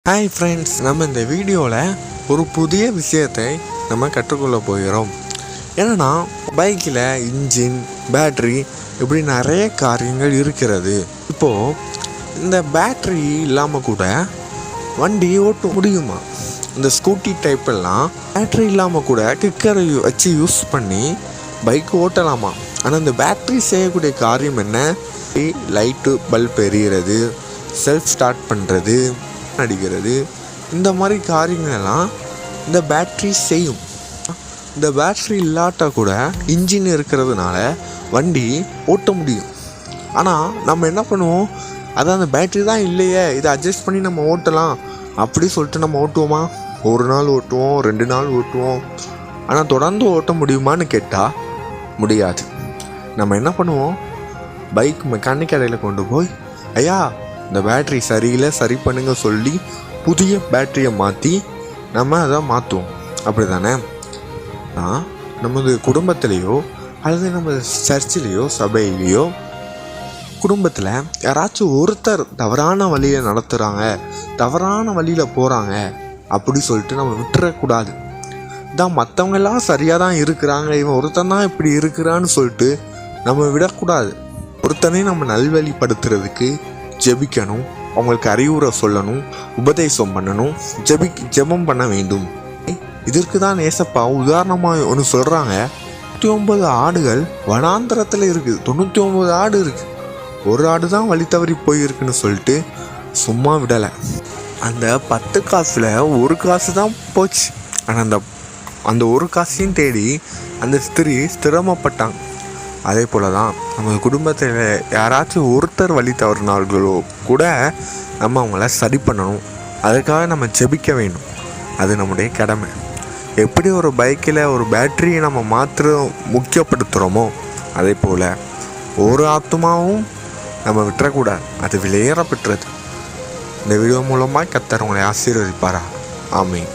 Hi friends, நம்ம இந்த வீடியோவில் ஒரு புதிய விஷயத்தை நம்ம கற்றுக்கொள்ள போகிறோம். என்னென்னா, பைக்கில் இன்ஜின், பேட்ரி இப்படி நிறைய காரியங்கள் இருக்கிறது. இப்போது இந்த பேட்ரி இல்லாமல் கூட வண்டி ஓட்ட முடியுமா? இந்த ஸ்கூட்டி டைப்பெல்லாம் பேட்ரி இல்லாமல் கூட கிக்கரை வச்சு யூஸ் பண்ணி பைக் ஓட்டலாமா? ஆனால் இந்த பேட்ரி செய்யக்கூடிய காரியம் என்ன? லைட்டு பல்ப் எரிகிறது, செல்ஃப் ஸ்டார்ட் பண்ணுறது, அடிக்கிறது, இந்த மாதிரி காரியங்களெல்லாம் இந்த பேட்ரி செய்யும். இந்த பேட்ரி இல்லாட்டா கூட இன்ஜின் இருக்கிறதுனால வண்டி ஓட்ட முடியும். ஆனால் நம்ம என்ன பண்ணுவோம், அதான் அந்த பேட்ரி தான் இல்லையே, இதை அட்ஜஸ்ட் பண்ணி நம்ம ஓட்டலாம் அப்படி சொல்லிட்டு நம்ம ஓட்டுவோமா? ஒரு நாள் ஓட்டுவோம், 2 நாள் ஓட்டுவோம். ஆனால் தொடர்ந்து ஓட்ட முடியுமான்னு கேட்டால் முடியாது. நம்ம என்ன பண்ணுவோம், பைக் மெக்கானிக் கடையில் கொண்டு போய், ஐயா இந்த பேட்ரி சரியில்லை, சரி பண்ணுங்க சொல்லி புதிய பேட்டரியை மாற்றி நம்ம அதை மாற்றுவோம். அப்படி தானே? நமது குடும்பத்திலேயோ அல்லது நம்ம சர்ச்சிலேயோ சபையிலேயோ குடும்பத்தில் யாராச்சும் ஒருத்தர் தவறான வழியை நடத்துகிறாங்க, தவறான வழியில் போகிறாங்க அப்படி சொல்லிட்டு நம்ம விட்டுறக்கூடாது. தான் மற்றவங்க எல்லாம் சரியாக தான் இருக்கிறாங்க, இவன் ஒருத்தன் தான் இப்படி இருக்கிறான்னு சொல்லிட்டு நம்ம விடக்கூடாது. ஒருத்தனையும் நம்ம நல்வழிப்படுத்துறதுக்கு ஜெபிக்கணும், அவங்களுக்கு அறிவுரை சொல்லணும், உபதேசம் பண்ணணும், ஜெபம் பண்ண வேண்டும். இதற்கு தான் ஏசப்பா உதாரணமாக ஒன்று சொல்கிறாங்க. 99 ஆடுகள் வனாந்தரத்தில் இருக்குது, 99 ஆடு இருக்குது, ஒரு ஆடு தான் வழி தவறி போயிருக்குன்னு சொல்லிட்டு சும்மா விடலை. அந்த 10 காசில் 1 காசு தான் போச்சு. ஆனால் அந்த 1 காசையும் தேடி அந்த ஸ்திரீ சிரமப்பட்டாங்க. அதே போல் தான் நம்ம குடும்பத்தில் யாராச்சும் ஒருத்தர் வழி தவறினார்களோ கூட நம்ம அவங்கள சரி பண்ணணும். அதுக்காக நம்ம ஜெபிக்க வேண்டும். அது நம்முடைய கடமை. எப்படி ஒரு பைக்கில் ஒரு பேட்டரியை நம்ம முக்கியப்படுத்துகிறோமோ அதே போல் ஒரு ஆத்மாவும் நம்ம விட்டுறக்கூடாது. அது விலையேற பெற்றது. இந்த வீடியோ மூலமாக கர்த்தர் உங்களை ஆசீர்வதிப்பாரா? ஆமென்.